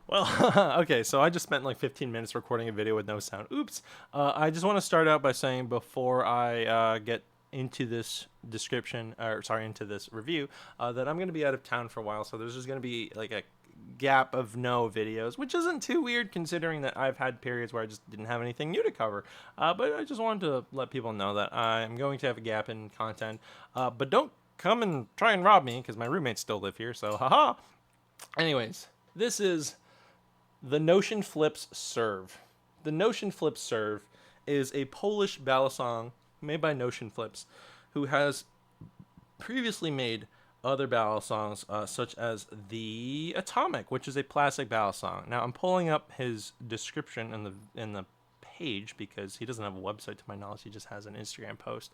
Well, okay, so I just spent like 15 minutes recording a video with no sound. Oops. I just want to start out by saying before I get into this description, or sorry, into this review, that I'm going to be out of town for a while, so there's just going to be like a gap of no videos, which isn't too weird considering that I've had periods where I just didn't have anything new to cover. But I just wanted to let people know that I'm going to have a gap in content. But don't come and try and rob me because my roommates still live here, so haha. Anyways, this is the Notionflips Surv. The Notionflips Surv is a Polish balisong made by Notionflips, who has previously made other balisongs, such as the Atomic, which is a plastic balisong. Now I'm pulling up his description in the page because he doesn't have a website to my knowledge. He just has an Instagram post.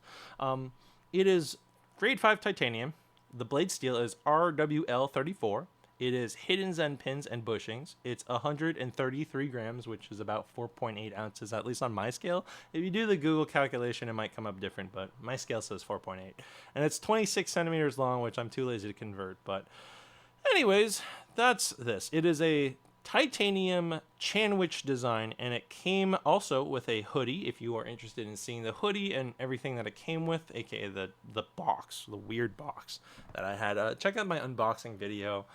It is grade 5 titanium. The blade steel is RWL34. It is hidden Zen pins and bushings. It's 133 grams, which is about 4.8 ounces, at least on my scale. If you do the Google calculation, it might come up different, but my scale says 4.8. And it's 26 centimeters long, which I'm too lazy to convert. But anyways, that's this. It is a titanium Chanwich design, and it came also with a hoodie. If you are interested in seeing the hoodie and everything that it came with, aka the box, the weird box that I had, check out my unboxing video.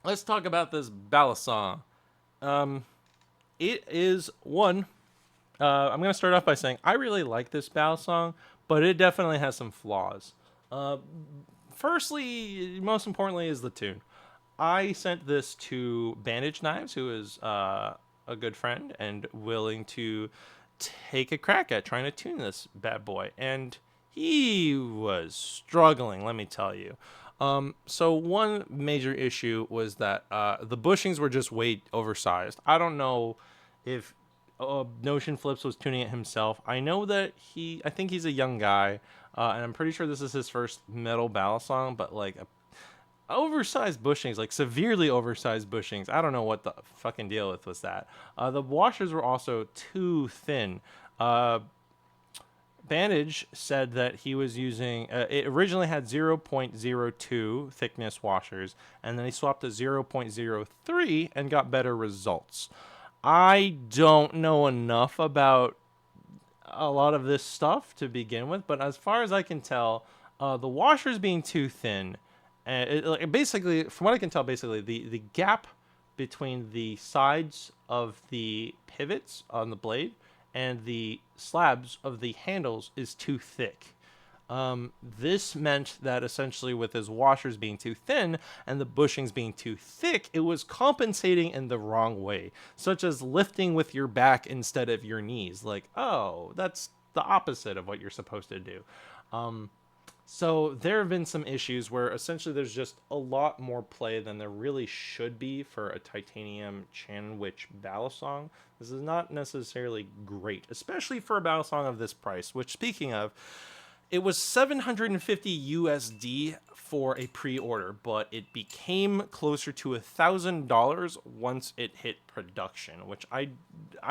Let's talk about this balisong. It is one. I'm gonna start off by saying I really like this balisong, but it definitely has some flaws. Firstly, most importantly, is the tune. I sent this to Bandage Knives, who is a good friend and willing to take a crack at trying to tune this bad boy, and he was struggling. Let me tell you. So one major issue was that the bushings were just way oversized. I don't know if Notionflips was tuning it himself. I know that I think he's a young guy, and I'm pretty sure this is his first metal balisong, but like oversized bushings, like severely oversized bushings. I don't know what the fucking deal with was that. The washers were also too thin. Bandage said that he was using, it originally had 0.02 thickness washers, and then he swapped to 0.03 and got better results. I don't know enough about a lot of this stuff to begin with, but as far as I can tell, the washers being too thin, basically, from what I can tell, basically the gap between the sides of the pivots on the blade and the slabs of the handles is too thick. This meant that essentially, with his washers being too thin and the bushings being too thick, it was compensating in the wrong way, such as lifting with your back instead of your knees. Like, oh, that's the opposite of what you're supposed to do. So there have been some issues where essentially there's just a lot more play than there really should be for a titanium Chanwich balisong. This is not necessarily great, especially for a balisong of this price, which, speaking of, it was 750 USD for a pre-order, but it became closer to $1,000 once it hit production, which I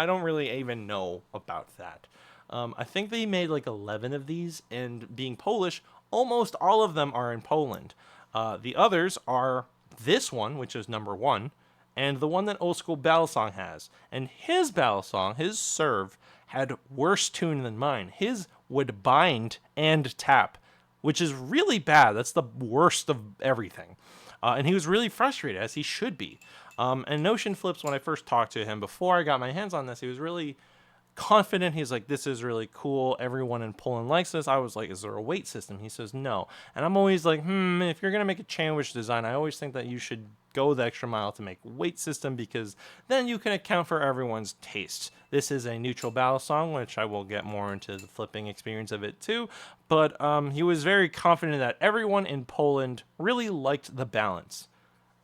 don't really even know about that. I think they made like 11 of these, and being Polish, almost all of them are in Poland. The others are this one, which is number one, and the one that Old School Balisong has. And his Balisong, his Surv, had worse tune than mine. His would bind and tap, which is really bad. That's the worst of everything. And he was really frustrated, as he should be. And Notionflips, when I first talked to him before I got my hands on this, he was really confident. He's like, this is really cool. Everyone in Poland likes this. I was like, is there a weight system? He says no. And I'm always like, if you're going to make a Chanwich design, I always think that you should go the extra mile to make weight system, because then you can account for everyone's tastes. This is a neutral balisong, which I will get more into the flipping experience of it too. But he was very confident that everyone in Poland really liked the balance.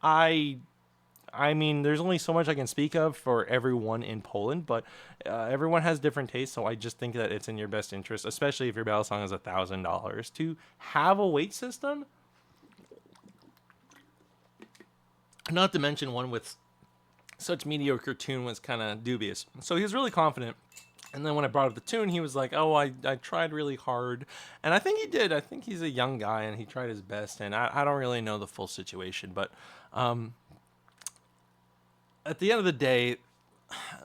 I mean, there's only so much I can speak of for everyone in Poland, but everyone has different tastes, so I just think that it's in your best interest, especially if your balisong is $1,000, to have a weight system. Not to mention one with such mediocre tune was kind of dubious. So he was really confident. And then when I brought up the tune, he was like, oh, I tried really hard. And I think he did. I think he's a young guy, and he tried his best. And I don't really know the full situation, but at the end of the day,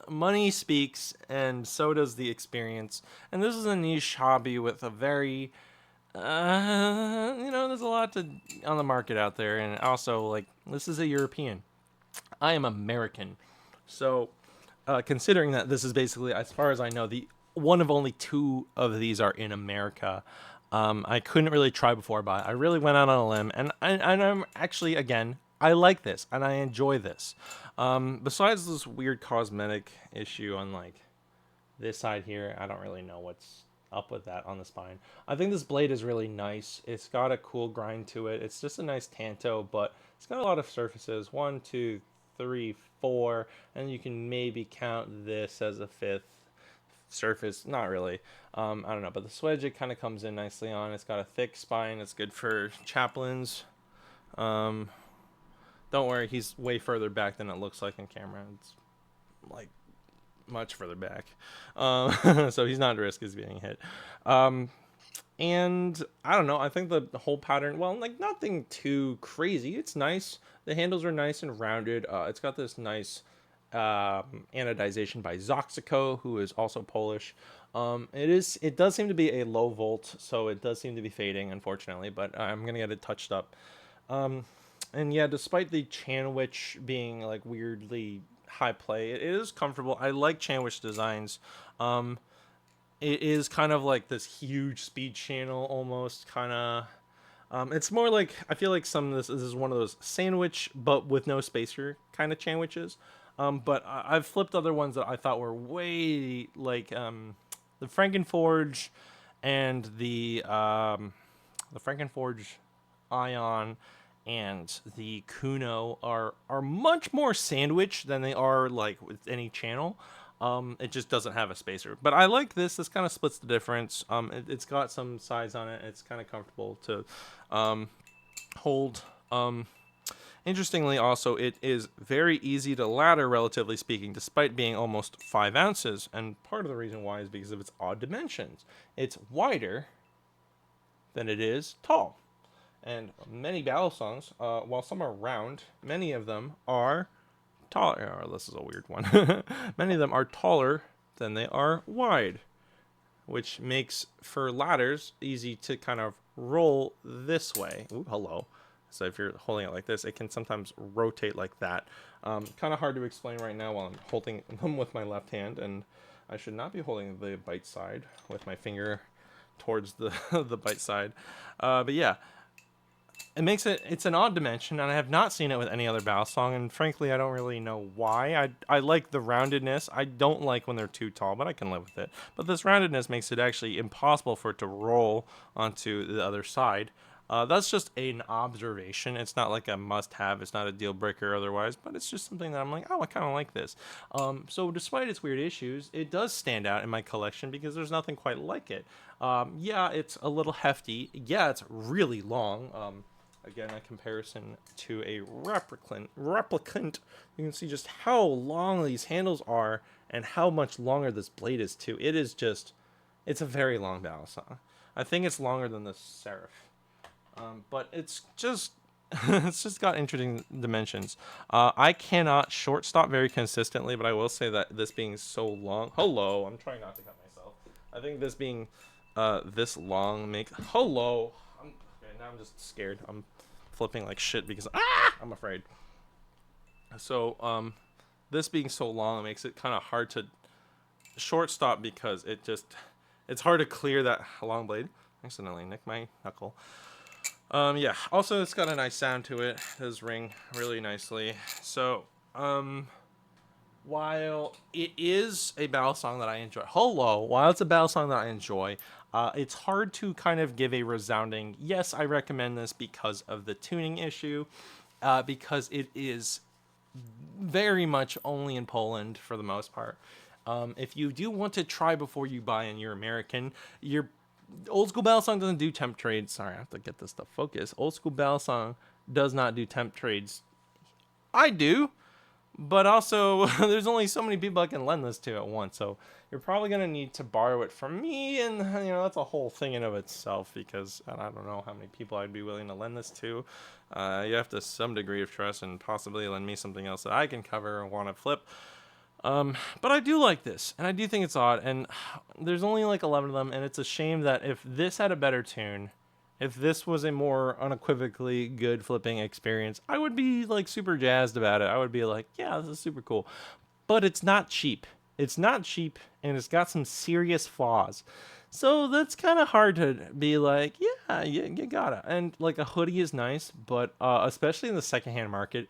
money speaks, and so does the experience. And this is a niche hobby with a very, there's a lot on the market out there, and also like this is a European. I am American, so considering that this is basically, as far as I know, the one of only two of these are in America. I couldn't really try before I buy. I really went out on a limb, and I'm actually, again, I like this and I enjoy this. Besides this weird cosmetic issue on like this side here, I don't really know what's up with that on the spine. I think this blade is really nice. It's got a cool grind to it. It's just a nice tanto, but it's got a lot of surfaces. 1, 2, 3, 4, and you can maybe count this as a fifth surface. Not really. I don't know, but the swedge, it kind of comes in nicely on. It's got a thick spine. It's good for chaplains. Don't worry, he's way further back than it looks like in camera. It's like much further back. So he's not at risk of being hit. And I don't know, I think the whole pattern, well, like nothing too crazy. It's nice. The handles are nice and rounded. It's got this nice anodization by Zoxico, who is also Polish. It does seem to be a low volt, so it does seem to be fading, unfortunately, but I'm gonna get it touched up. And yeah, despite the Chanwich being like weirdly high play, it is comfortable. I like Chanwich designs. It is kind of like this huge speed channel almost, kind of. It's more like, I feel like some of this is one of those sandwich but with no spacer kind of Chanwiches. But I've flipped other ones that I thought were way like the Frankenforge and the Frankenforge Ion and the Kuno are much more sandwich than they are like with any channel. It just doesn't have a spacer. But I like this. This kind of splits the difference. It's got some size on it. It's kind of comfortable to hold. Interestingly, also, it is very easy to ladder, relatively speaking, despite being almost 5 ounces. And part of the reason why is because of its odd dimensions. It's wider than it is tall. And many Balisongs, while some are round, many of them are taller. Oh, this is a weird one. Many of them are taller than they are wide, which makes for ladders easy to kind of roll this way. Ooh, hello. So if you're holding it like this, it can sometimes rotate like that. Kind of hard to explain right now while I'm holding them with my left hand, and I should not be holding the bite side with my finger towards the the bite side. But yeah, it's an odd dimension, and I have not seen it with any other Balisong, and frankly, I don't really know why. I like the roundedness. I don't like when they're too tall, but I can live with it. But this roundedness makes it actually impossible for it to roll onto the other side. That's just an observation. It's not like a must-have. It's not a deal breaker otherwise, but it's just something that I'm like, oh, I kind of like this. So despite its weird issues, it does stand out in my collection because there's nothing quite like it. Yeah, it's a little hefty. Yeah, it's really long. Again, a comparison to a replicant, you can see just how long these handles are and how much longer this blade is too. It's a very long Balisong. I think it's longer than the Surv. But it's just it's just got interesting dimensions. I cannot short stop very consistently, but I will say that this being so long, hello, I'm trying not to cut myself. I think this being this long makes hello. Okay, now I'm just scared. I'm flipping like shit because I'm afraid. So this being so long, it makes it kind of hard to short stop because it's hard to clear that long blade. Accidentally nicked my knuckle. Yeah, also it's got a nice sound to it. It does ring really nicely. So, while it is a Balisong that I enjoy, while it's a Balisong that I enjoy, it's hard to kind of give a resounding, yes, I recommend this because of the tuning issue, because it is very much only in Poland for the most part. If you do want to try before you buy and you're American, Old School Balisong doesn't do temp trades. Sorry, I have to get this to focus. Old School Balisong does not do temp trades. I do. but also there's only so many people I can lend this to at once, so you're probably gonna need to borrow it from me, and that's a whole thing in of itself, because I don't know how many people I'd be willing to lend this to. You have to some degree of trust and possibly lend me something else that I can cover and want to flip. But I do like this, and I do think it's odd, and there's only like 11 of them, and it's a shame that if this had a better tune, if this was a more unequivocally good flipping experience, I would be like super jazzed about it. I would be like, yeah, this is super cool. But it's not cheap. It's not cheap, and it's got some serious flaws. So that's kind of hard to be like, yeah, you gotta. And like a hoodie is nice, but especially in the secondhand market,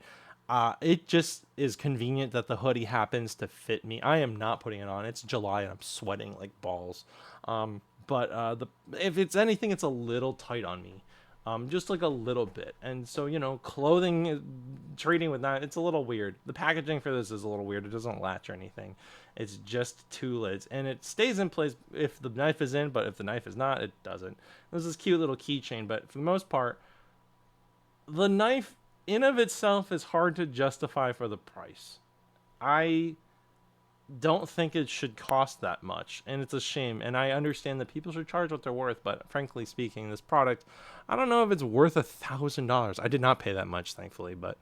it just is convenient that the hoodie happens to fit me. I am not putting it on. It's July and I'm sweating like balls. But if it's anything, it's a little tight on me, just like a little bit. And so clothing trading with that, it's a little weird. The packaging for this is a little weird. It doesn't latch or anything. It's just two lids, and it stays in place if the knife is in, but if the knife is not, it doesn't. There's this cute little keychain, but for the most part, the knife in of itself is hard to justify for the price. I don't think it should cost that much, and it's a shame. And I understand that people should charge what they're worth, but frankly speaking, this product, I don't know if it's worth $1,000. I did not pay that much, thankfully, but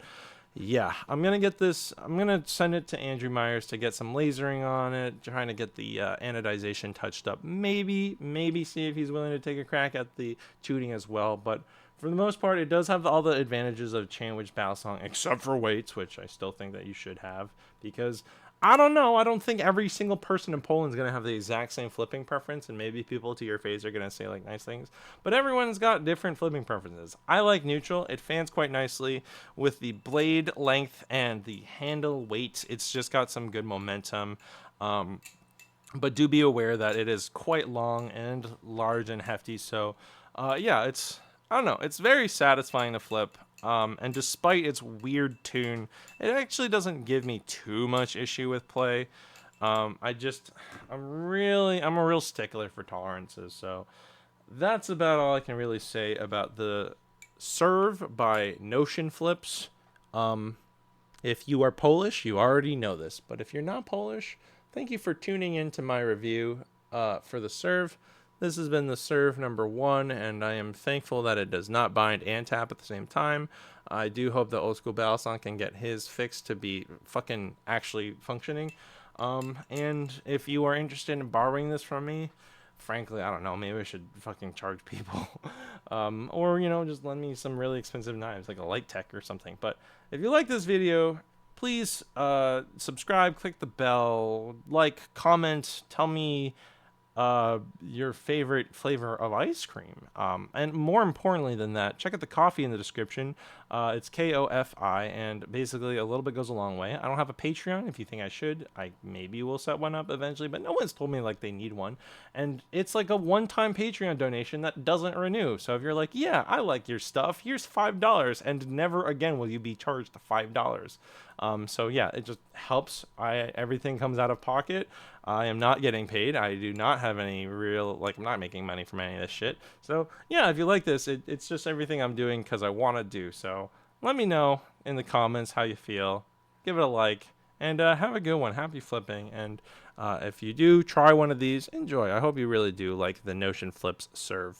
yeah, I'm gonna get this. I'm gonna send it to Andrew Myers to get some lasering on it, trying to get the anodization touched up. Maybe see if he's willing to take a crack at the tuning as well. But for the most part, it does have all the advantages of chain wedge Balisong, except for weights, which I still think that you should have, because I don't know. I don't think every single person in Poland is going to have the exact same flipping preference, and maybe people to your face are going to say like nice things, but everyone's got different flipping preferences. I like neutral. It fans quite nicely with the blade length and the handle weight. It's just got some good momentum. But do be aware that it is quite long and large and hefty. So, yeah, I don't know. It's very satisfying to flip. And despite its weird tune, it actually doesn't give me too much issue with play. I'm a real stickler for tolerances. So that's about all I can really say about the Surv by Notionflips. If you are Polish, you already know this. But if you're not Polish, thank you for tuning in to my review for the Surv. This has been the Surv #1, and I am thankful that it does not bind and tap at the same time. I do hope that Old School Balisong can get his fixed to be fucking actually functioning. And if you are interested in borrowing this from me, frankly, I don't know, maybe I should fucking charge people. Or, just lend me some really expensive knives, like a Light Tech or something. But if you like this video, please subscribe, click the bell, like, comment, tell me your favorite flavor of ice cream. And more importantly than that, check out the coffee in the description. It's KOFI, and basically a little bit goes a long way. I don't have a Patreon. If you think I should, I maybe will set one up eventually, but no one's told me like they need one. And it's like a one-time Patreon donation that doesn't renew. So if you're like, yeah, I like your stuff, here's $5, and never again will you be charged $5. So yeah, it just helps. Everything comes out of pocket. I am not getting paid. I do not have any real, I'm not making money from any of this shit. So yeah, if you like this, it's just everything I'm doing because I want to do. So let me know in the comments how you feel. Give it a like, and have a good one. Happy flipping. And if you do try one of these, enjoy. I hope you really do like the Notionflips Surv.